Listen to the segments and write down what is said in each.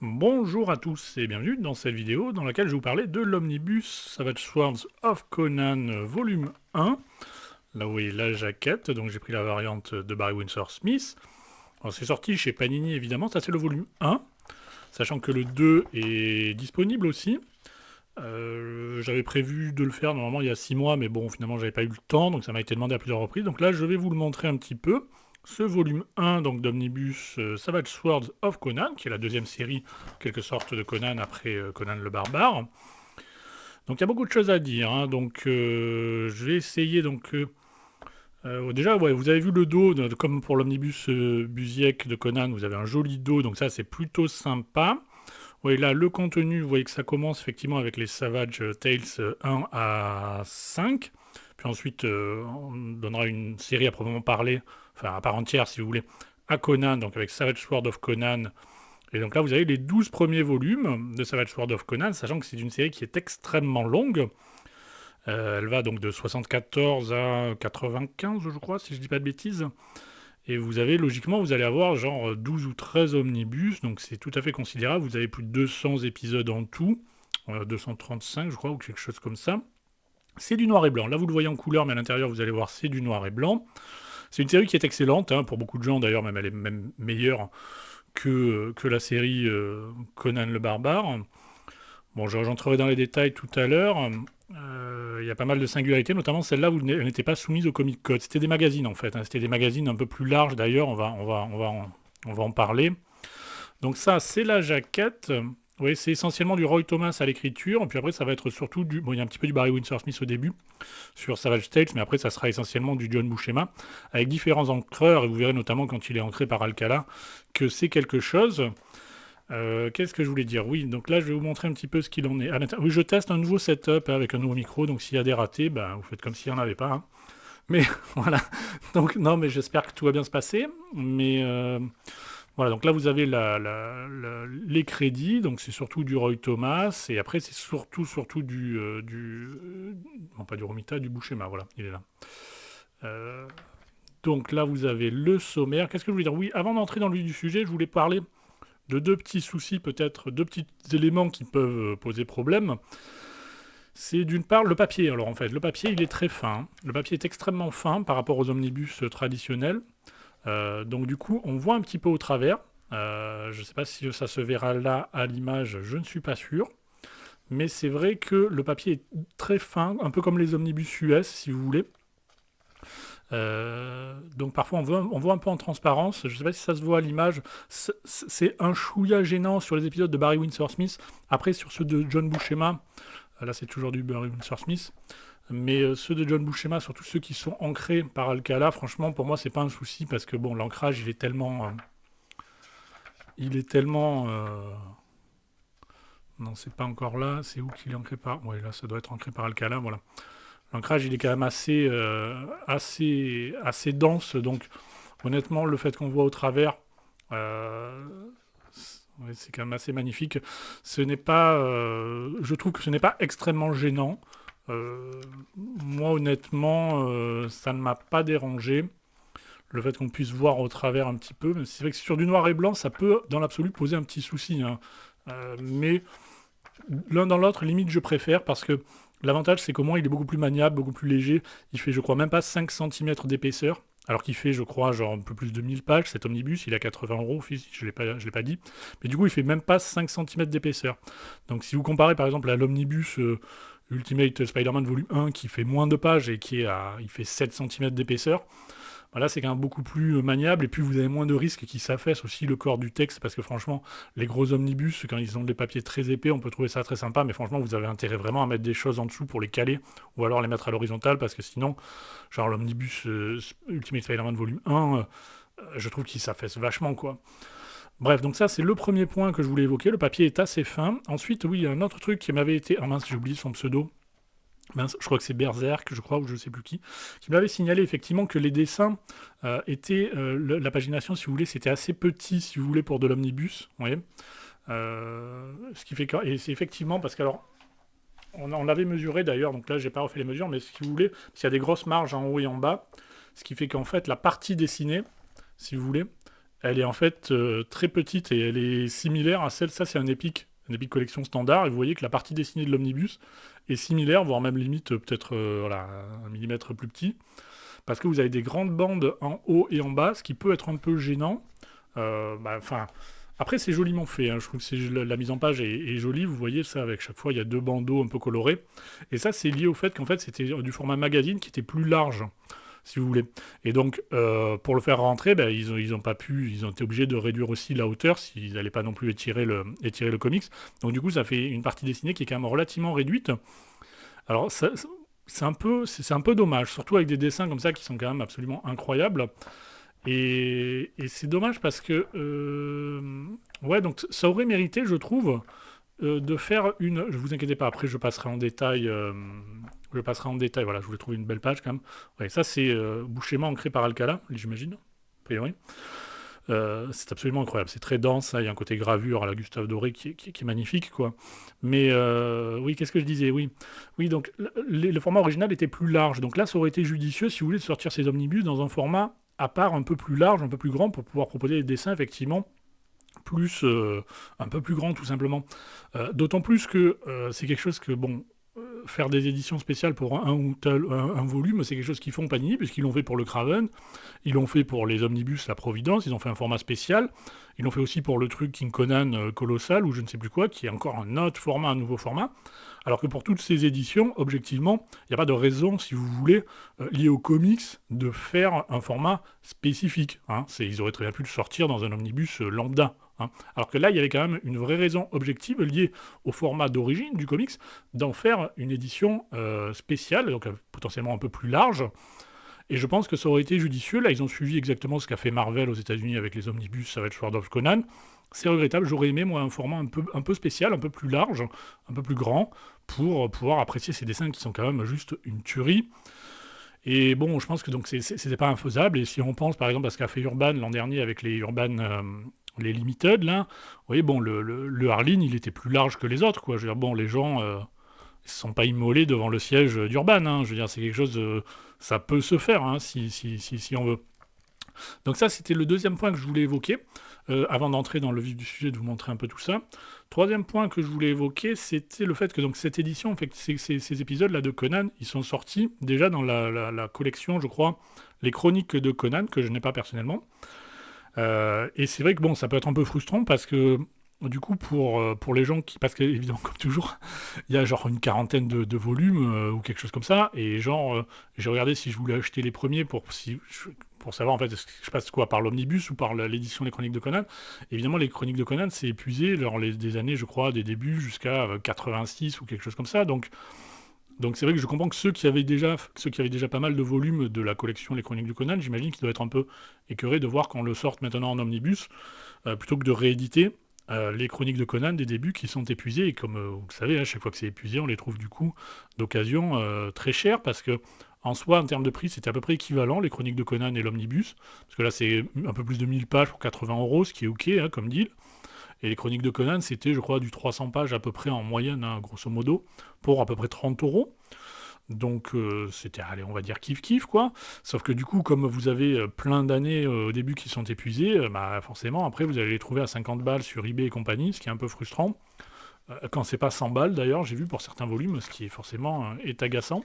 Bonjour à tous et bienvenue dans cette vidéo dans laquelle je vais vous parler de l'Omnibus Savage Swords of Conan volume 1. Là où est la jaquette, donc j'ai pris la variante de Barry Windsor Smith. Alors c'est sorti chez Panini évidemment, ça c'est le volume 1, sachant que le 2 est disponible aussi. J'avais prévu de le faire normalement il y a 6 mois, mais bon finalement j'avais pas eu le temps, donc ça m'a été demandé à plusieurs reprises. Donc là je vais vous le montrer un petit peu. Ce volume 1 donc d'Omnibus Savage Swords of Conan, qui est la deuxième série en quelque sorte de Conan après Conan le Barbare. Donc il y a beaucoup de choses à dire, hein. Donc je vais essayer donc déjà ouais, vous avez vu le dos comme pour l'Omnibus Busiek de Conan, vous avez un joli dos, donc ça c'est plutôt sympa. Oui, là, le contenu, vous voyez que ça commence effectivement avec les Savage Tales 1 à 5. Puis ensuite, on donnera une série à proprement parler, enfin à part entière si vous voulez, à Conan, donc avec Savage Sword of Conan. Et donc là, vous avez les 12 premiers volumes de Savage Sword of Conan, sachant que c'est une série qui est extrêmement longue. Elle va donc de 74 à 95, je crois, si je dis pas de bêtises. Et vous avez, logiquement, vous allez avoir genre 12 ou 13 omnibus, donc c'est tout à fait considérable. Vous avez plus de 200 épisodes en tout, 235 je crois, ou quelque chose comme ça. C'est du noir et blanc. Là, vous le voyez en couleur, mais à l'intérieur, vous allez voir, c'est du noir et blanc. C'est une série qui est excellente, hein, pour beaucoup de gens d'ailleurs, même elle est même meilleure que la série Conan le Barbare. Bon, j'entrerai dans les détails tout à l'heure. Il y a pas mal de singularités, notamment celle-là où elle n'était pas soumise au Comic Code. C'était des magazines en fait, hein. C'était des magazines un peu plus larges d'ailleurs, on va en parler. Donc ça, c'est la jaquette. Oui, c'est essentiellement du Roy Thomas à l'écriture, et puis après ça va être surtout du... Bon, il y a un petit peu du Barry Windsor Smith au début, sur Savage Tales, mais après ça sera essentiellement du John Buscema, avec différents encreurs, et vous verrez notamment quand il est ancré par Alcala, que c'est quelque chose. Qu'est-ce que je voulais dire? Oui, donc là, je vais vous montrer un petit peu ce qu'il en est. Oui, je teste un nouveau setup avec un nouveau micro, donc s'il y a des ratés, ben, vous faites comme s'il n'y en avait pas, hein. Mais voilà, donc non, mais j'espère que tout va bien se passer. Mais voilà, donc là, vous avez les crédits, donc c'est surtout du Roy Thomas, et après, c'est surtout non pas du Romita, du Buscema, voilà, il est là. Euh, donc là, vous avez le sommaire. Qu'est-ce que je voulais dire? Oui, avant d'entrer dans le vif du sujet, je voulais parler de deux petits soucis, peut-être deux petits éléments qui peuvent poser problème. C'est d'une part le papier. Alors en fait, le papier il est très fin. Le papier est extrêmement fin par rapport aux omnibus traditionnels. Donc du coup, on voit un petit peu au travers. Je ne sais pas si ça se verra là à l'image, je ne suis pas sûr. Mais c'est vrai que le papier est très fin, un peu comme les omnibus US, si vous voulez. Donc parfois on voit un peu en transparence, je ne sais pas si ça se voit à l'image, c'est un chouïa gênant sur les épisodes de Barry Windsor Smith, après sur ceux de John Buscema, là c'est toujours du Barry Windsor Smith, mais ceux de John Buscema, surtout ceux qui sont ancrés par Alcala, franchement pour moi c'est pas un souci, parce que bon l'ancrage non c'est pas encore là, c'est où qu'il est ancré par, ouais là ça doit être ancré par Alcala, voilà. L'ancrage, il est quand même assez dense, donc honnêtement, le fait qu'on voit au travers, euh, ouais, c'est quand même assez magnifique. Je trouve que ce n'est pas extrêmement gênant. Euh, Moi, honnêtement, ça ne m'a pas dérangé. Le fait qu'on puisse voir au travers un petit peu, c'est vrai que sur du noir et blanc, ça peut, dans l'absolu, poser un petit souci, hein. Mais l'un dans l'autre, limite, je préfère parce que l'avantage, c'est qu'au moins, il est beaucoup plus maniable, beaucoup plus léger. Il fait, je crois, même pas 5 cm d'épaisseur. Alors qu'il fait, je crois, genre un peu plus de 1000 pages. Cet omnibus, il a 80 euros, je ne l'ai pas dit. Mais du coup, il fait même pas 5 cm d'épaisseur. Donc, si vous comparez par exemple à l'omnibus Ultimate Spider-Man volume 1 qui fait moins de pages et il fait 7 cm d'épaisseur, voilà, c'est quand même beaucoup plus maniable, et puis vous avez moins de risques qui s'affaissent aussi le corps du texte, parce que franchement, les gros omnibus, quand ils ont des papiers très épais, on peut trouver ça très sympa, mais franchement, vous avez intérêt vraiment à mettre des choses en dessous pour les caler, ou alors les mettre à l'horizontale, parce que sinon, genre l'omnibus Ultimate Spider-Man volume 1, je trouve qu'il s'affaisse vachement, quoi. Bref, donc ça, c'est le premier point que je voulais évoquer, le papier est assez fin. Ensuite, oui, il y a un autre truc qui m'avait été... Ah mince, j'ai oublié son pseudo. Mince, je crois que c'est Berserk, je crois, ou je sais plus qui m'avait signalé effectivement que les dessins étaient, la pagination, si vous voulez, c'était assez petit, si vous voulez, pour de l'omnibus, vous voyez. Ce qui fait que, et c'est effectivement parce qu'alors, on l'avait mesuré d'ailleurs, donc là, j'ai pas refait les mesures, mais si vous voulez, s'il y a des grosses marges en haut et en bas, ce qui fait qu'en fait, la partie dessinée, si vous voulez, elle est en fait très petite et elle est similaire à celle, ça c'est un Epic Collection standard, et vous voyez que la partie dessinée de l'omnibus est similaire, voire même limite peut-être voilà, 1 millimètre plus petit, parce que vous avez des grandes bandes en haut et en bas, ce qui peut être un peu gênant. Enfin, après c'est joliment fait, hein. Je trouve que la mise en page est jolie, vous voyez ça, avec chaque fois il y a 2 bandeaux un peu colorés, et ça c'est lié au fait qu'en fait c'était du format magazine qui était plus large, si vous voulez. Et donc, pour le faire rentrer, ben, ils ont pas pu, ils ont été obligés de réduire aussi la hauteur s'ils n'allaient pas non plus étirer le comics. Donc du coup, ça fait une partie dessinée qui est quand même relativement réduite. Alors, c'est un peu dommage, surtout avec des dessins comme ça qui sont quand même absolument incroyables. Et c'est dommage parce que, ouais, donc ça aurait mérité, je trouve, de faire une. Je vous inquiétez pas, après je passerai en détail. Je passerai en détail. Voilà, je voulais trouver une belle page quand même. Ouais, ça c'est bouchément ancré par Alcala, j'imagine, a priori. C'est absolument incroyable. C'est très dense. Hein, il y a un côté gravure à la Gustave Doré qui est magnifique, quoi. Mais oui, qu'est-ce que je disais? Oui, oui. Donc le format original était plus large. Donc là, ça aurait été judicieux, si vous voulez, de sortir ces omnibus dans un format à part, un peu plus large, un peu plus grand, pour pouvoir proposer des dessins effectivement plus, un peu plus grand tout simplement. D'autant plus que c'est quelque chose que, bon, faire des éditions spéciales pour un volume, c'est quelque chose qu'ils font Panini, puisqu'ils l'ont fait pour le Craven, ils l'ont fait pour les Omnibus La Providence, ils ont fait un format spécial, ils l'ont fait aussi pour le truc King Conan Colossal, ou je ne sais plus quoi, qui est encore un autre format, un nouveau format. Alors que pour toutes ces éditions, objectivement, il n'y a pas de raison, si vous voulez, liée aux comics, de faire un format spécifique. Hein. Ils auraient très bien pu le sortir dans un omnibus lambda. Hein. Alors que là, il y avait quand même une vraie raison objective liée au format d'origine du comics, d'en faire une édition spéciale, donc potentiellement un peu plus large. Et je pense que ça aurait été judicieux. Là, ils ont suivi exactement ce qu'a fait Marvel aux États-Unis avec les omnibus Savage Sword of Conan. C'est regrettable. J'aurais aimé, moi, un format un peu spécial, un peu plus large, un peu plus grand, pour pouvoir apprécier ces dessins qui sont quand même juste une tuerie. Et bon, je pense que donc c'était pas infaisable. Et si on pense par exemple à ce qu'a fait Urban l'an dernier avec les Urban, les Limited, là, vous voyez, bon, le Harleen, il était plus large que les autres, quoi. Je veux dire, bon, les gens ils se sont pas immolés devant le siège d'Urban, hein. Je veux dire, c'est quelque chose, ça peut se faire, hein, si on veut. Donc ça, c'était le deuxième point que je voulais évoquer, avant d'entrer dans le vif du sujet, de vous montrer un peu tout ça. Troisième point que je voulais évoquer, c'était le fait que donc cette édition, en fait, ces épisodes-là de Conan, ils sont sortis déjà dans la collection, je crois, les chroniques de Conan, que je n'ai pas personnellement. Et c'est vrai que bon, ça peut être un peu frustrant parce que du coup, pour les gens qui... Parce que, évidemment, comme toujours, il y a genre une quarantaine de volumes ou quelque chose comme ça. Et genre, j'ai regardé si je voulais acheter les premiers pour savoir en fait, est-ce que je passe quoi, par l'omnibus ou par l'édition des Chroniques de Conan. Évidemment, les Chroniques de Conan, c'est épuisé genre des années, je crois, des débuts jusqu'à 86 ou quelque chose comme ça. Donc c'est vrai que je comprends que ceux qui avaient déjà pas mal de volumes de la collection Les Chroniques du Conan, j'imagine qu'ils doivent être un peu écœurés de voir qu'on le sorte maintenant en omnibus, plutôt que de rééditer les Chroniques de Conan des débuts qui sont épuisés. Et comme vous le savez, à chaque fois que c'est épuisé, on les trouve du coup d'occasion très chers, parce que en soi, en termes de prix, c'était à peu près équivalent, les Chroniques de Conan et l'omnibus, parce que là c'est un peu plus de 1000 pages pour 80 euros, ce qui est ok, hein, comme deal. Et les Chroniques de Conan, c'était, je crois, du 300 pages à peu près en moyenne, hein, grosso modo, pour à peu près 30 euros. Donc c'était, allez, on va dire kiff-kiff, quoi. Sauf que du coup, comme vous avez plein d'années au début qui sont épuisées, bah forcément, après, vous allez les trouver à 50 balles sur eBay et compagnie, ce qui est un peu frustrant. Quand c'est pas 100 balles, d'ailleurs, j'ai vu pour certains volumes, ce qui est forcément est agaçant.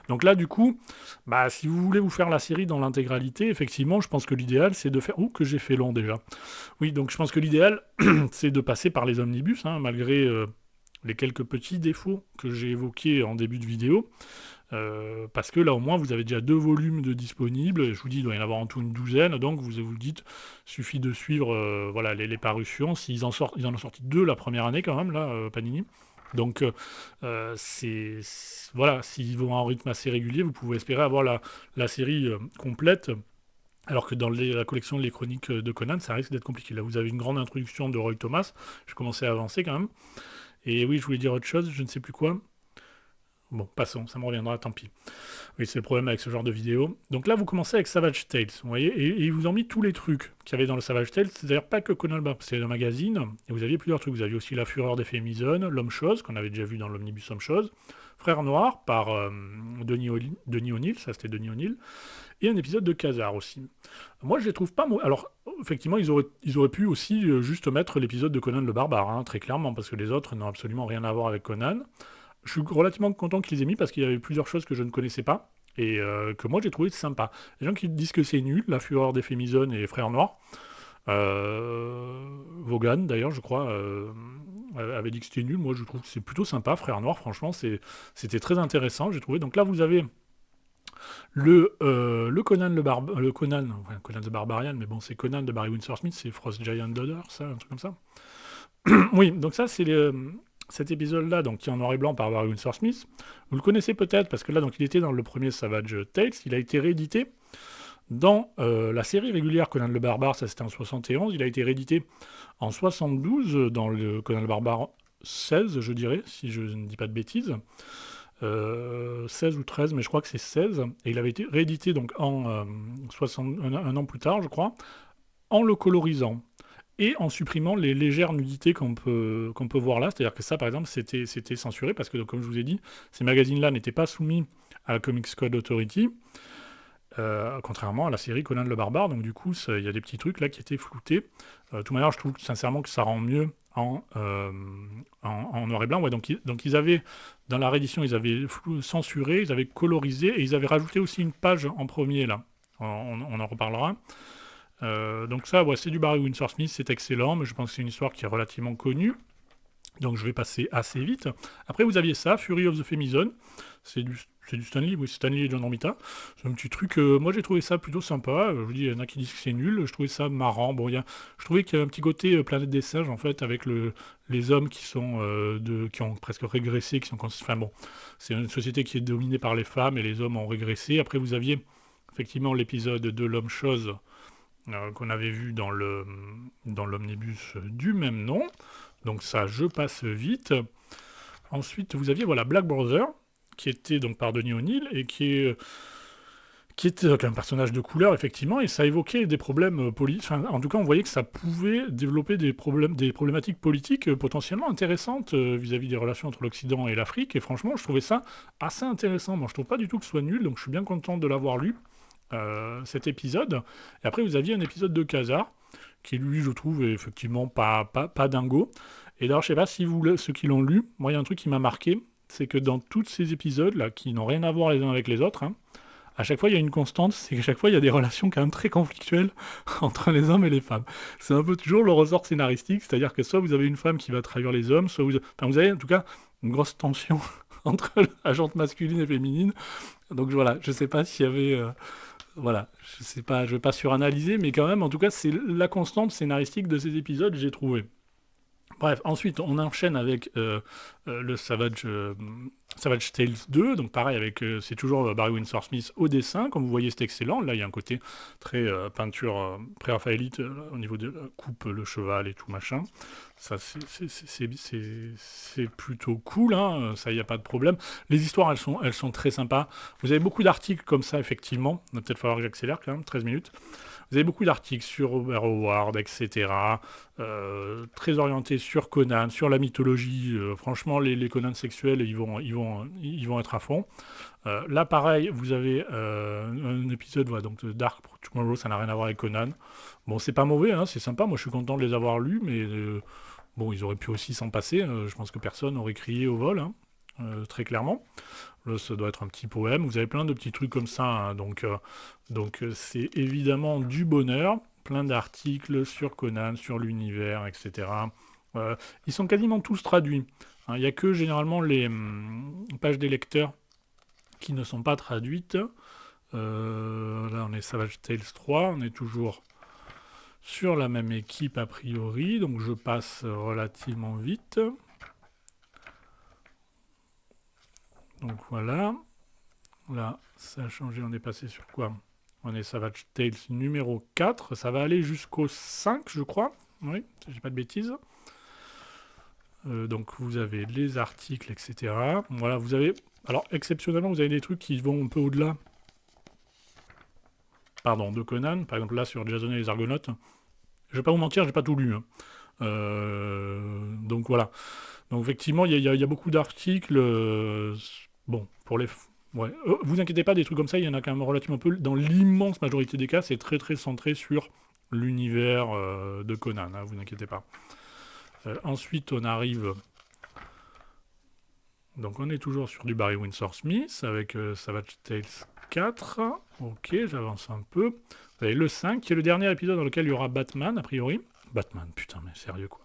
Donc là, du coup, bah, si vous voulez vous faire la série dans l'intégralité, effectivement, je pense que l'idéal, c'est de faire... Ouh, que j'ai fait long, déjà. Oui, donc je pense que l'idéal, c'est de passer par les omnibus, hein, malgré les quelques petits défauts que j'ai évoqués en début de vidéo. Parce que là, au moins, vous avez déjà 2 volumes de disponibles. Je vous dis, il doit y en avoir en tout une douzaine. Donc, vous vous dites, suffit de suivre voilà, les parutions. Ils en ont sorti 2 la première année, quand même, là, Panini. Donc, voilà, s'ils vont à un rythme assez régulier, vous pouvez espérer avoir la série complète. Alors que dans la collection Les Chroniques de Conan, ça risque d'être compliqué. Là, vous avez une grande introduction de Roy Thomas. Je commençais à avancer quand même. Et oui, je voulais dire autre chose, je ne sais plus quoi. Bon, passons, ça me reviendra, tant pis. Oui, c'est le problème avec ce genre de vidéo. Donc là, vous commencez avec Savage Tales, vous voyez, et ils vous ont mis tous les trucs qu'il y avait dans le Savage Tales, c'est-à-dire pas que Conan le Barbare, c'était un magazine, et vous aviez plusieurs trucs. Vous aviez aussi La Fureur des Fémisones, L'Homme-Chose, qu'on avait déjà vu dans l'Omnibus Homme-Chose, Frère Noir, par Denis O'Neill, ça c'était Denis O'Neill, et un épisode de Khazar aussi. Moi, je les trouve pas mauvais. Alors, effectivement, ils auraient pu aussi juste mettre l'épisode de Conan le Barbare, hein, très clairement, parce que les autres n'ont absolument rien à voir avec Conan. Je suis relativement content qu'ils les aient mis parce qu'il y avait plusieurs choses que je ne connaissais pas et que moi j'ai trouvé sympa. Les gens qui disent que c'est nul, La Fureur des Fémisones et Frères Noirs, Vaughan d'ailleurs, je crois, avait dit que c'était nul. Moi je trouve que c'est plutôt sympa. Frères Noirs, franchement, c'était très intéressant, j'ai trouvé. Donc là, vous avez le Conan le Conan, enfin, Conan the Barbarian, mais bon, c'est Conan de Barry Windsor Smith, c'est Frost Giant Daughter, ça, un truc comme ça. Oui, donc ça, c'est cet épisode-là, donc qui est en noir et blanc par Barry Windsor Smith. Vous le connaissez peut-être parce que là, donc il était dans le premier Savage Tales. Il a été réédité dans la série régulière Conan le Barbare. Ça, c'était en 71. Il a été réédité en 72 dans le Conan le Barbare 16, je dirais, si je ne dis pas de bêtises. 16 ou 13, mais je crois que c'est 16. Et il avait été réédité donc en un an plus tard, je crois, en le colorisant et en supprimant les légères nudités qu'on peut voir là. C'est-à-dire que ça, par exemple, c'était censuré parce que, donc, comme je vous ai dit, ces magazines-là n'étaient pas soumis à la Comics Code Authority, contrairement à la série Conan le Barbare. Donc du coup, il y a des petits trucs là qui étaient floutés. De toute manière, je trouve sincèrement que ça rend mieux en noir et blanc. Ouais, donc ils avaient, dans la réédition, ils avaient censuré, ils avaient colorisé et ils avaient rajouté aussi une page en premier là. On en reparlera. Donc ça, ouais, c'est du Barry Windsor Smith, c'est excellent, mais je pense que c'est une histoire qui est relativement connue. Donc je vais passer assez vite. Après, vous aviez ça, Fury of the Femizone. C'est du Stanley, oui, c'est Stanley et John Romita. C'est un petit truc, moi j'ai trouvé ça plutôt sympa. Je vous dis, il y en a qui disent que c'est nul, je trouvais ça marrant. Bon, je trouvais qu'il y a un petit côté Planète des Singes, en fait, avec les hommes qui qui ont presque régressé, enfin bon, c'est une société qui est dominée par les femmes et les hommes ont régressé. Après, vous aviez effectivement l'épisode de l'homme-chose qu'on avait vu dans l'omnibus du même nom. Donc ça, je passe vite. Ensuite, vous aviez voilà, Black Brother, qui était donc par Denis O'Neill, et qui était donc un personnage de couleur, effectivement, et ça évoquait des problèmes politiques. Enfin, en tout cas, on voyait que ça pouvait développer des problématiques politiques potentiellement intéressantes vis-à-vis des relations entre l'Occident et l'Afrique, et franchement, je trouvais ça assez intéressant. Moi, je trouve pas du tout que ce soit nul, donc je suis bien content de l'avoir lu. Cet épisode. Et après, vous aviez un épisode de Khazar, qui lui, je trouve, est effectivement pas dingo. Et d'ailleurs, je sais pas si ceux qui l'ont lu, moi, il y a un truc qui m'a marqué, c'est que dans tous ces épisodes-là, qui n'ont rien à voir les uns avec les autres, hein, à chaque fois, il y a une constante, c'est qu'à chaque fois, il y a des relations quand même très conflictuelles entre les hommes et les femmes. C'est un peu toujours le ressort scénaristique, c'est-à-dire que soit vous avez une femme qui va trahir les hommes, soit vous avez en tout cas une grosse tension entre l'agente masculine et féminine. Donc voilà, je sais pas s'il y avait... voilà, je sais pas, je vais pas suranalyser, mais quand même, en tout cas, c'est la constante scénaristique de ces épisodes, j'ai trouvé. Bref, ensuite, on enchaîne avec le Savage Tales 2, donc pareil, c'est toujours Barry Windsor Smith au dessin, comme vous voyez, c'est excellent. Là, il y a un côté très peinture pré-raphaélite au niveau de la coupe, le cheval et tout machin. Ça, c'est plutôt cool, hein, ça, il n'y a pas de problème. Les histoires, elles sont très sympas. Vous avez beaucoup d'articles comme ça, effectivement. Il va peut-être falloir que j'accélère quand même, 13 minutes. Vous avez beaucoup d'articles sur Robert Howard, etc. Très orientés sur Conan, sur la mythologie. Franchement, les Conan sexuels, ils vont être à fond. Là, pareil, vous avez un épisode donc, de Dark Tomorrow, ça n'a rien à voir avec Conan. Bon, c'est pas mauvais, hein, c'est sympa. Moi, je suis content de les avoir lus, mais bon, ils auraient pu aussi s'en passer. Je pense que personne n'aurait crié au vol, hein, très clairement. Là, ça doit être un petit poème. Vous avez plein de petits trucs comme ça, hein, donc c'est évidemment du bonheur. Plein d'articles sur Conan, sur l'univers, etc. Ils sont quasiment tous traduits. Hein. Il n'y a que généralement les pages des lecteurs qui ne sont pas traduites. Là, on est Savage Tales 3, on est toujours sur la même équipe a priori, donc je passe relativement vite. Donc voilà. Là, ça a changé, on est passé sur quoi? On est Savage Tales numéro 4, ça va aller jusqu'au 5, je crois. Oui, si j'ai pas de bêtises. Donc vous avez les articles, etc. Voilà, vous avez... Alors, exceptionnellement, vous avez des trucs qui vont un peu au-delà, pardon, de Conan. Par exemple, là, sur Jason et les Argonautes. Je vais pas vous mentir, j'ai pas tout lu, hein. Donc voilà. Donc effectivement, il y a beaucoup d'articles. Bon, pour les... Ouais. Vous inquiétez pas, des trucs comme ça, il y en a quand même relativement peu. Dans l'immense majorité des cas, c'est très très centré sur l'univers de Conan, hein, vous inquiétez pas. Ensuite, on arrive... Donc on est toujours sur du Barry Windsor Smith avec Savage Tales 4. Ok, j'avance un peu. Vous avez le 5, qui est le dernier épisode dans lequel il y aura Batman, a priori. Batman, putain, mais sérieux quoi.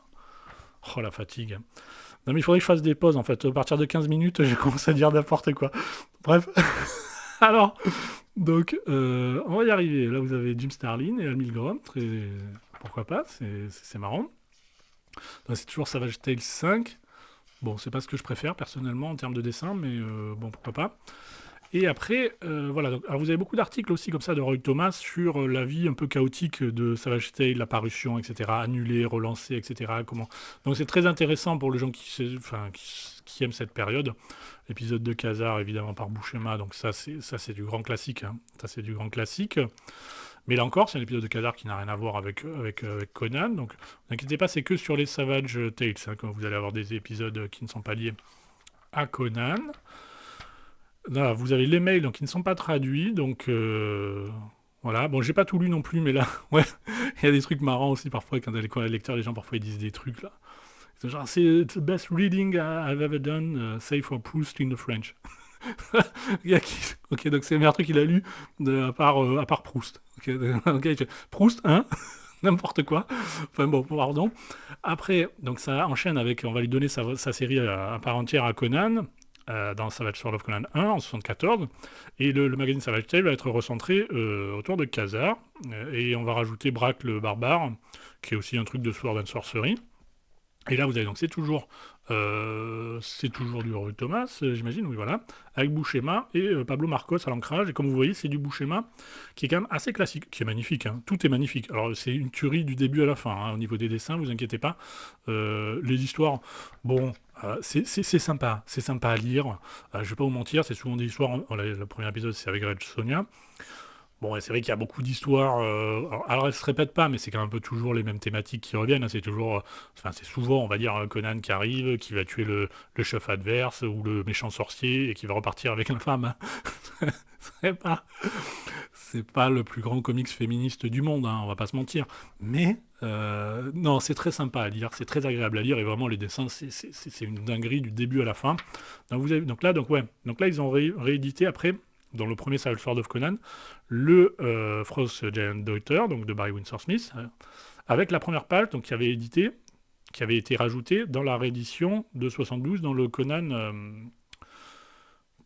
Oh la fatigue. Non mais il faudrait que je fasse des pauses en fait. À partir de 15 minutes, j'ai commencé à dire n'importe quoi. Bref. Alors, donc, on va y arriver. Là, vous avez Jim Starlin et Al Milgrom. Très... Pourquoi pas, c'est marrant. Donc, c'est toujours Savage Tales 5. Bon, c'est pas ce que je préfère personnellement en termes de dessin, mais bon, pourquoi pas. Et après, voilà. Donc, alors vous avez beaucoup d'articles aussi comme ça de Roy Thomas sur la vie un peu chaotique de Savage Tale, l'apparition, etc., annulée, relancée, etc. Comment... Donc c'est très intéressant pour les gens qui aiment cette période. L'épisode de Khazar, évidemment, par Buscema, donc ça c'est du grand classique. Hein. Ça c'est du grand classique. Mais là encore, c'est un épisode de Khazar qui n'a rien à voir avec Conan. Donc ne inquiétez pas, c'est que sur les Savage Tales, hein, quand vous allez avoir des épisodes qui ne sont pas liés à Conan. Là, vous avez les mails donc, qui ne sont pas traduits, donc voilà. Bon, j'ai pas tout lu non plus, mais là, ouais, il y a des trucs marrants aussi parfois quand les lecteurs, les gens parfois ils disent des trucs là. C'est genre, c'est the best reading I've ever done, save for Proust in the French. Ok, donc c'est le meilleur truc qu'il a lu à part Proust. Ok, Proust, hein? N'importe quoi. Enfin bon, pardon. Après, donc ça enchaîne avec, on va lui donner sa série à part entière à Conan, dans Savage Sword of Conan 1 en 74, et le magazine Savage Tale va être recentré autour de Khazar, et on va rajouter Braque le barbare, qui est aussi un truc de Sword and Sorcery. Et là, vous avez donc, c'est toujours du Roy Thomas, j'imagine, oui, voilà, avec Buscema et Pablo Marcos à l'ancrage. Et comme vous voyez, c'est du Buscema qui est quand même assez classique, qui est magnifique, hein. Tout est magnifique. Alors, c'est une tuerie du début à la fin, hein, au niveau des dessins, vous inquiétez pas. Les histoires, bon, c'est sympa à lire. Je vais pas vous mentir, c'est souvent des histoires. Le premier épisode, c'est avec Red Sonja. Bon, et c'est vrai qu'il y a beaucoup d'histoires. Alors, elles se répètent pas, mais c'est quand même un peu toujours les mêmes thématiques qui reviennent, hein. C'est toujours, enfin, c'est souvent, on va dire, Conan qui arrive, qui va tuer le chef adverse ou le méchant sorcier et qui va repartir avec une femme. c'est pas, c'est pas le plus grand comics féministe du monde, hein, on va pas se mentir. Mais non, c'est très sympa à lire, c'est très agréable à lire et vraiment les dessins, c'est une dinguerie du début à la fin. Donc là, ils ont réédité après, dans le premier Savage Sword of Conan, le Frost Giant Daughter, donc de Barry Windsor Smith, avec la première page donc, qui avait été rajoutée dans la réédition de 72 dans le Conan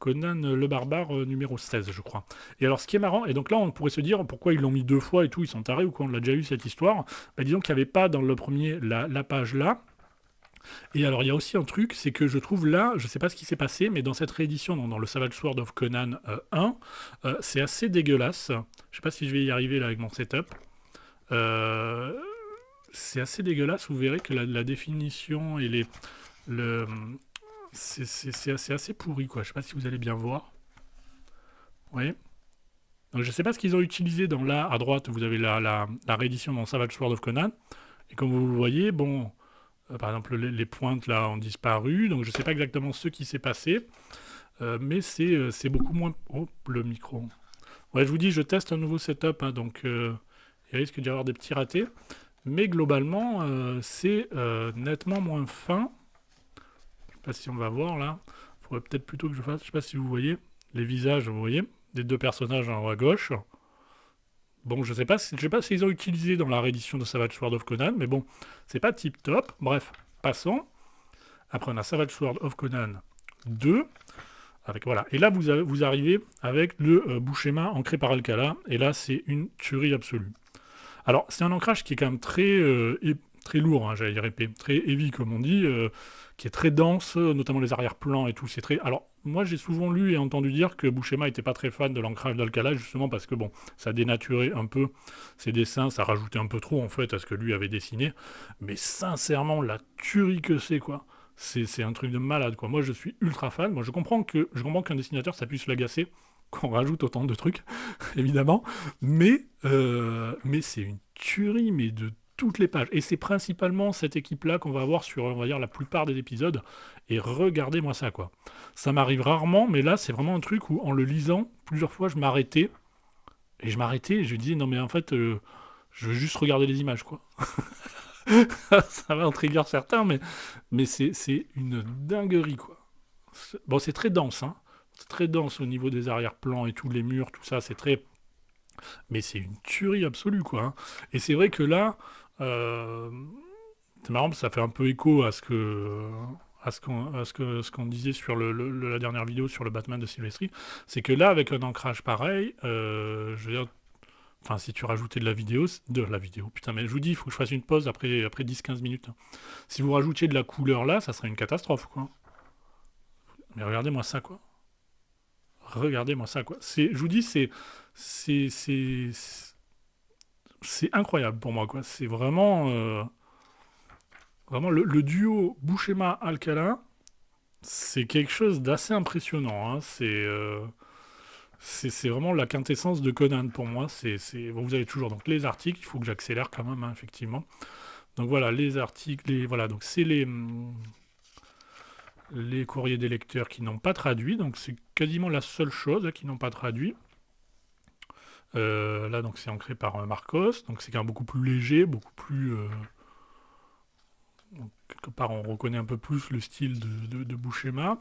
le Barbare numéro 16, je crois. Et alors, ce qui est marrant, et donc là, on pourrait se dire pourquoi ils l'ont mis 2 fois et tout, ils sont tarés ou quoi, on l'a déjà eu cette histoire. Bah, disons qu'il n'y avait pas dans le premier la page là. Et alors, il y a aussi un truc, c'est que je trouve là, je sais pas ce qui s'est passé, mais dans cette réédition, dans le Savage Sword of Conan 1, c'est assez dégueulasse. Je sais pas si je vais y arriver là avec mon setup. Euh, c'est assez dégueulasse, vous verrez que la définition et le, c'est assez pourri, quoi. Je sais pas si vous allez bien voir. Oui. Donc, je sais pas ce qu'ils ont utilisé dans là, à droite, vous avez la réédition dans Savage Sword of Conan. Et comme vous le voyez, bon, par exemple, les pointes là ont disparu, donc je sais pas exactement ce qui s'est passé, mais c'est beaucoup moins... Oh, le micro. Ouais, je vous dis, je teste un nouveau setup, hein, donc il risque d'y avoir des petits ratés, mais globalement, c'est nettement moins fin. Je sais pas si on va voir là. Il faudrait peut-être plutôt que je fasse, je sais pas si vous voyez, les visages, vous voyez, des deux personnages en haut à gauche. Bon, je sais pas s'ils ont utilisé dans la réédition de Savage Sword of Conan, mais bon, c'est pas tip top. Bref, passons. Après, on a Savage Sword of Conan 2. Avec, voilà. Et là, vous arrivez avec le Buscema ancré par Alcala. Et là, c'est une tuerie absolue. Alors, c'est un ancrage qui est quand même très lourd, hein, j'allais dire épais, très heavy, comme on dit, qui est très dense, notamment les arrière-plans et tout. C'est très... Alors, moi, j'ai souvent lu et entendu dire que Buscema n'était pas très fan de l'ancrage d'Alcala, justement parce que, bon, ça dénaturait un peu ses dessins, ça rajoutait un peu trop, en fait, à ce que lui avait dessiné. Mais sincèrement, la tuerie que c'est, quoi. C'est un truc de malade, quoi. Moi, je suis ultra fan. Moi, je comprends qu'un dessinateur, ça puisse l'agacer, qu'on rajoute autant de trucs, évidemment. Mais c'est une tuerie, mais de toutes les pages. Et c'est principalement cette équipe-là qu'on va avoir sur, on va dire, la plupart des épisodes. Et regardez-moi ça, quoi. Ça m'arrive rarement, mais là, c'est vraiment un truc où, en le lisant, plusieurs fois, je m'arrêtais. Et je m'arrêtais et je disais, non, mais en fait, je veux juste regarder les images, quoi. Ça va en trigger certains, mais c'est une dinguerie, quoi. Bon, c'est très dense, hein. C'est très dense au niveau des arrière-plans et tous les murs, tout ça, c'est très... Mais c'est une tuerie absolue, quoi, hein. Et c'est vrai que là, euh, c'est marrant, parce que ça fait un peu écho à ce qu'on disait sur la dernière vidéo sur le Batman de Silvestri, c'est que là, avec un ancrage pareil, je veux dire, enfin, si tu rajoutais de la vidéo, putain, mais je vous dis, il faut que je fasse une pause après 10-15 minutes, hein. Si vous rajoutiez de la couleur là, ça serait une catastrophe, quoi. Mais regardez-moi ça, quoi. Regardez-moi ça, quoi. Je vous dis, c'est, c'est, c'est incroyable pour moi, quoi. C'est vraiment le duo Buscema-Alcala, c'est quelque chose d'assez impressionnant, hein. C'est vraiment la quintessence de Conan pour moi. Bon, vous avez toujours donc les articles, il faut que j'accélère quand même, hein, effectivement. Donc voilà, les articles, voilà, donc c'est les courriers des lecteurs qui n'ont pas traduit, donc c'est quasiment la seule chose, hein, qui n'ont pas traduit. Là, donc c'est ancré par Marcos, donc c'est quand même beaucoup plus léger, beaucoup plus... donc, quelque part, on reconnaît un peu plus le style de Buscema,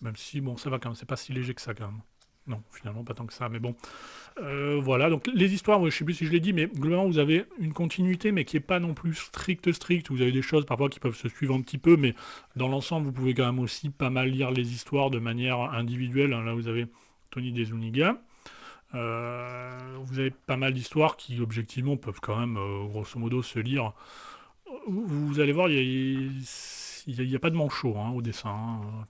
même si, bon, ça va quand même, c'est pas si léger que ça, quand même. Non, finalement, pas tant que ça, mais bon. Voilà, donc les histoires, je sais plus si je l'ai dit, mais globalement, vous avez une continuité, mais qui est pas non plus stricte. Vous avez des choses parfois qui peuvent se suivre un petit peu, mais dans l'ensemble, vous pouvez quand même aussi pas mal lire les histoires de manière individuelle, hein. Là, vous avez Tony DeZuniga. Vous avez pas mal d'histoires qui, objectivement, peuvent quand même, grosso modo, se lire. Vous allez voir, il y a pas de manchot, hein, au dessin, hein. A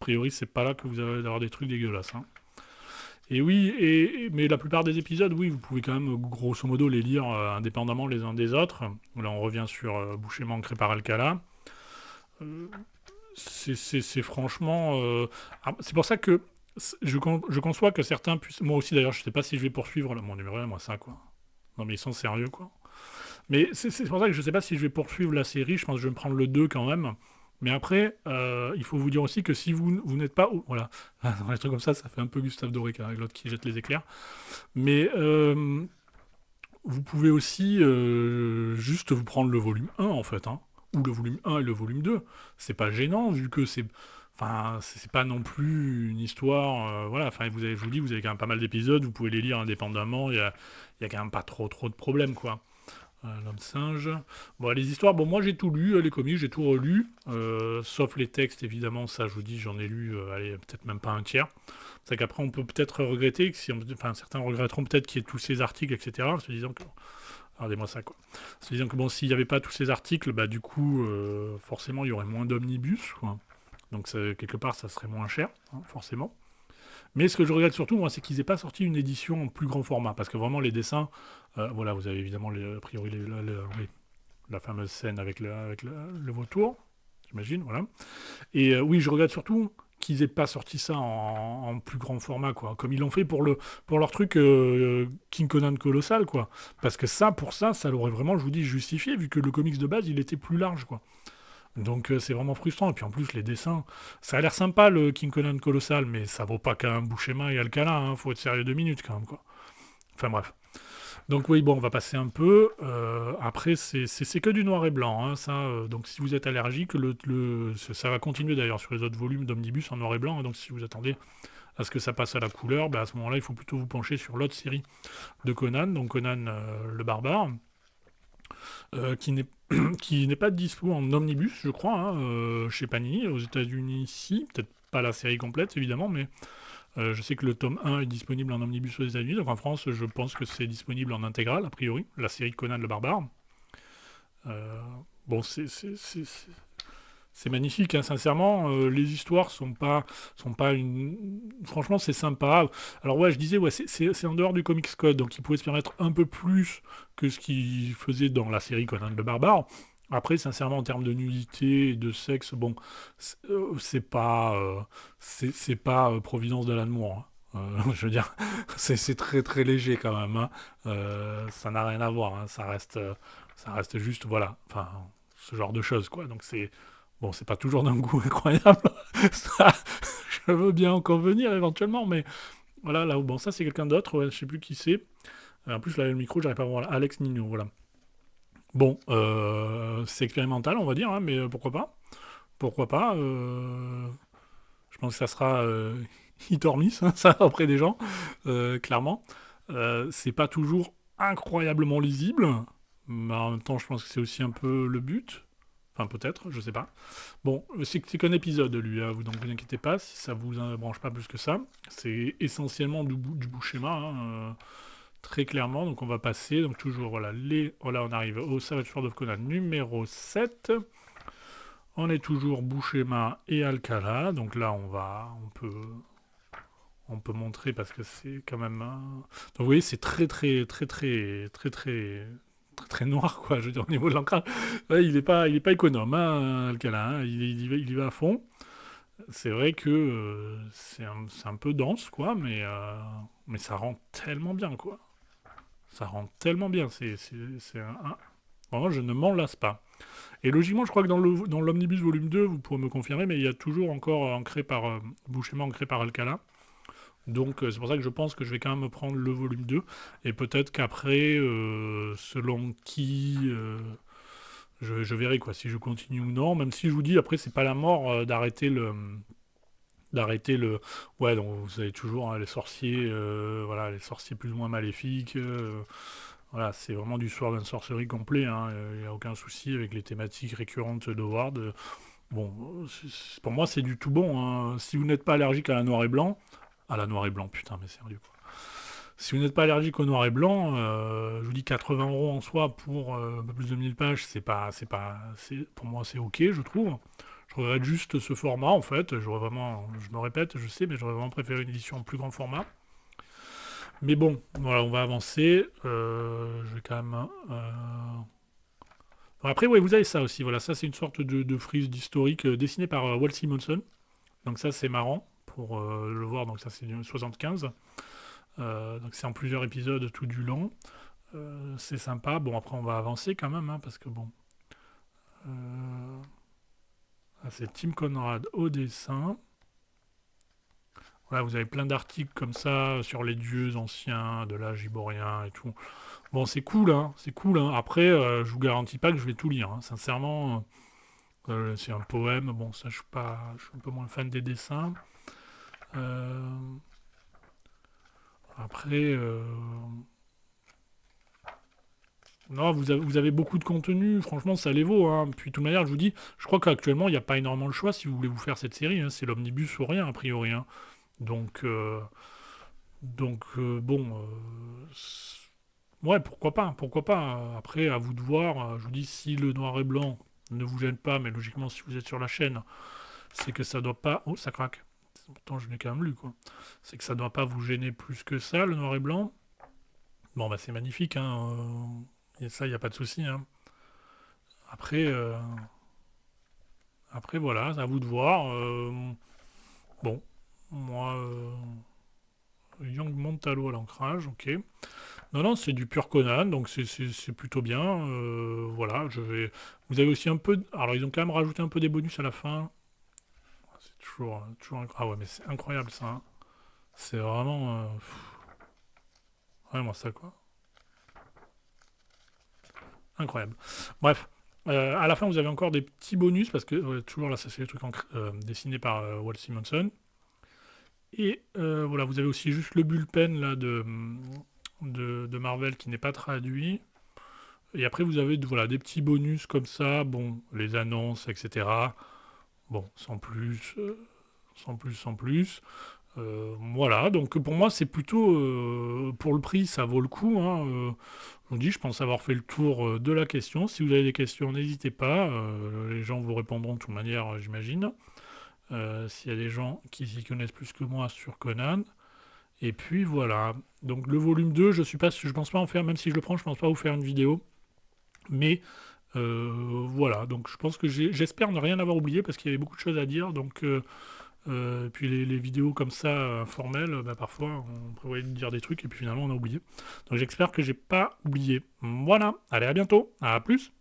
priori, c'est pas là que vous allez avoir des trucs dégueulasses, hein. Et oui, mais la plupart des épisodes, oui, vous pouvez quand même, grosso modo, les lire indépendamment les uns des autres. Là, on revient sur Boucher ancré par Alcala. Euh, c'est franchement... c'est pour ça que je conçois que certains puissent... Moi aussi, d'ailleurs, je sais pas si je vais poursuivre mon numéro 1, moi, ça, quoi. Non, mais ils sont sérieux, quoi. Mais c'est pour ça que je sais pas si je vais poursuivre la série. Je pense que je vais me prendre le 2 quand même. Mais après, il faut vous dire aussi que si vous n'êtes pas... Voilà, dans les trucs comme ça fait un peu Gustave Doré avec l'autre qui jette les éclairs. Mais vous pouvez aussi juste vous prendre le volume 1, en fait, hein, ou le volume 1 et le volume 2. C'est pas gênant, vu que c'est... Enfin, c'est pas non plus une histoire... voilà, enfin, je vous dis, vous avez quand même pas mal d'épisodes, vous pouvez les lire indépendamment, il y a quand même pas trop de problèmes, quoi. L'homme singe. Bon, les histoires, bon, moi j'ai tout lu, les comics, j'ai tout relu, sauf les textes, évidemment, ça je vous dis, j'en ai lu, allez, peut-être même pas un tiers. C'est qu'après, on peut peut-être regretter, enfin, certains regretteront peut-être qu'il y ait tous ces articles, etc., en se disant que... Regardez-moi ça, quoi. En se disant que, bon, s'il n'y avait pas tous ces articles, bah, du coup, forcément, il y aurait moins d'omnibus, quoi. Donc, quelque part, ça serait moins cher, hein, forcément. Mais ce que je regrette surtout, moi, c'est qu'ils n'aient pas sorti une édition en plus grand format, parce que vraiment, les dessins, voilà, vous avez évidemment, a priori, oui, la fameuse scène avec le vautour, j'imagine, voilà. Et oui, je regrette surtout qu'ils aient pas sorti ça en plus grand format, quoi, comme ils l'ont fait pour leur truc King Conan Colossal, quoi. Parce que pour ça l'aurait vraiment, je vous dis, justifié, vu que le comics de base, il était plus large, quoi. Donc c'est vraiment frustrant. Et puis en plus, les dessins, ça a l'air sympa, le King Conan Colossal, mais ça vaut pas qu'un Buscema et Alcala, hein. Faut être sérieux 2 minutes, quand même, quoi. Enfin bref. Donc oui, bon, on va passer un peu. Après, c'est que du noir et blanc, hein, ça. Donc si vous êtes allergique, ça va continuer d'ailleurs sur les autres volumes d'Omnibus en noir et blanc, hein. Donc si vous attendez à ce que ça passe à la couleur, bah, à ce moment-là, il faut plutôt vous pencher sur l'autre série de Conan, donc Conan le Barbare, qui n'est qui n'est pas dispo en omnibus, je crois, hein, chez Panini, aux États-Unis, si, peut-être pas la série complète, évidemment, mais je sais que le tome 1 est disponible en omnibus aux États-Unis, donc en France, je pense que c'est disponible en intégrale, a priori, la série Conan le Barbare. Euh, bon, c'est magnifique, hein, sincèrement. Les histoires sont pas une. Franchement, c'est sympa. Alors ouais, je disais, ouais, c'est en dehors du Comics Code, donc il pouvait se permettre un peu plus que ce qu'il faisait dans la série Conan le Barbare. Après, sincèrement, en termes de nudité et de sexe, bon, c'est pas, c'est pas Providence de l'amour. Je veux dire, c'est très très léger quand même, hein. Ça n'a rien à voir, hein. Ça reste juste, voilà, enfin, ce genre de choses, quoi. Donc c'est, bon, c'est pas toujours d'un goût incroyable. Ça, je veux bien en convenir éventuellement, mais voilà, là, bon, ça c'est quelqu'un d'autre, ouais, je sais plus qui c'est. En plus, là, le micro, j'arrive pas à voir. Alex Nino, voilà. Bon, c'est expérimental, on va dire, hein, mais pourquoi pas? Pourquoi pas? Je pense que ça sera hit or miss, hein, ça, auprès des gens, clairement. C'est pas toujours incroyablement lisible, mais en même temps, je pense que c'est aussi un peu le but. Enfin, peut-être, je sais pas. Bon, c'est qu'un épisode, lui, hein, donc vous inquiétez pas, si ça vous branche pas plus que ça. C'est essentiellement du bout schéma, hein, très clairement. Donc on va passer, donc toujours, voilà, voilà, on arrive au Savage Sword of Conan numéro 7. On est toujours Bouchema et Alcala, donc là on peut montrer parce que c'est quand même donc vous voyez c'est très noir quoi, je veux dire au niveau de l'ancrage. Ouais, il est pas économe hein, Alcala, hein. Il y va à fond. C'est vrai que c'est un peu dense quoi, mais ça rend tellement bien quoi. Ça rend tellement bien, c'est vraiment je ne m'en lasse pas. Et logiquement, je crois que dans l'Omnibus volume 2, vous pourrez me confirmer, mais il y a toujours encore ancré par Bouchema, ancré par Alcala. Donc c'est pour ça que je pense que je vais quand même me prendre le volume 2. Et peut-être qu'après, selon qui, je verrai quoi, si je continue ou non. Même si je vous dis, après, c'est pas la mort d'arrêter le. D'arrêter le. Ouais, donc vous savez toujours, hein, les sorciers, voilà, les sorciers plus ou moins maléfiques. Voilà, c'est vraiment du Sword and Sorcery complet, hein. Il n'y a aucun souci avec les thématiques récurrentes d'Howard. Bon, pour moi, c'est du tout bon, hein. Si vous n'êtes pas allergique à la noir et blanc, à la noir et blanc, putain, mais sérieux quoi. Si vous n'êtes pas allergique au noir et blanc, je vous dis 80 € en soi pour un peu plus de 1000 pages, pour moi c'est ok, je trouve. Je regrette juste ce format en fait. J'aurais vraiment, je me répète, je sais, mais j'aurais vraiment préféré une édition en plus grand format. Mais bon, voilà, on va avancer. Je vais quand même. Bon, après, ouais, vous avez ça aussi. Voilà, ça c'est une sorte de frise d'historique dessinée par Walt Simonson. Donc ça c'est marrant pour le voir. Donc ça c'est du 75. Donc c'est en plusieurs épisodes tout du long. C'est sympa. Bon après on va avancer quand même hein, parce que bon. C'est Tim Conrad au dessin. Voilà, vous avez plein d'articles comme ça sur les dieux anciens de l'âge iborien et tout. Bon, c'est cool, hein, c'est cool, hein. Après, je vous garantis pas que je vais tout lire, hein. Sincèrement, c'est un poème. Bon, ça, je suis un peu moins fan des dessins. Euh, après, non, vous avez beaucoup de contenu. Franchement, ça les vaut, hein. Puis, de toute manière, je vous dis, je crois qu'actuellement, il n'y a pas énormément le choix si vous voulez vous faire cette série, hein. C'est l'omnibus ou rien, a priori, hein. Donc, bon, ouais, pourquoi pas, pourquoi pas. Après, à vous de voir. Je vous dis, si le noir et blanc ne vous gêne pas, mais logiquement, si vous êtes sur la chaîne, c'est que ça doit pas. Oh, ça craque. Pourtant, je l'ai quand même lu, quoi. C'est que ça doit pas vous gêner plus que ça, le noir et blanc. Bon, bah, c'est magnifique, hein. Et ça, il n'y a pas de souci, hein. Après, après, voilà, c'est à vous de voir. Bon, moi, Young Montalo à l'ancrage, ok. Non, non, c'est du pur Conan, donc c'est plutôt bien. Voilà, je vais. Vous avez aussi un peu. Alors, ils ont quand même rajouté un peu des bonus à la fin. C'est toujours. Ah ouais, mais c'est incroyable ça, hein. C'est vraiment. Vraiment ça, quoi. Incroyable. Bref. À la fin, vous avez encore des petits bonus, parce que toujours là, ça c'est des trucs dessinés par Walt Simonson. Et voilà, vous avez aussi juste le bullpen là, de Marvel qui n'est pas traduit. Et après, vous avez voilà, des petits bonus comme ça, bon, les annonces, etc. Bon, sans plus, sans plus, sans plus. Voilà, donc pour moi, c'est plutôt, pour le prix, ça vaut le coup, hein. Je vous dis, je pense avoir fait le tour de la question. Si vous avez des questions, n'hésitez pas. Les gens vous répondront de toute manière, j'imagine. S'il y a des gens qui s'y connaissent plus que moi sur Conan. Et puis voilà. Donc le volume 2, je pense pas en faire, même si je le prends, je pense pas vous faire une vidéo. Mais Voilà, donc je pense que j'espère ne rien avoir oublié parce qu'il y avait beaucoup de choses à dire, donc puis les vidéos comme ça, informelles, bah, parfois on prévoyait de dire des trucs et puis finalement on a oublié. Donc j'espère que j'ai pas oublié. Voilà, allez à bientôt, à plus!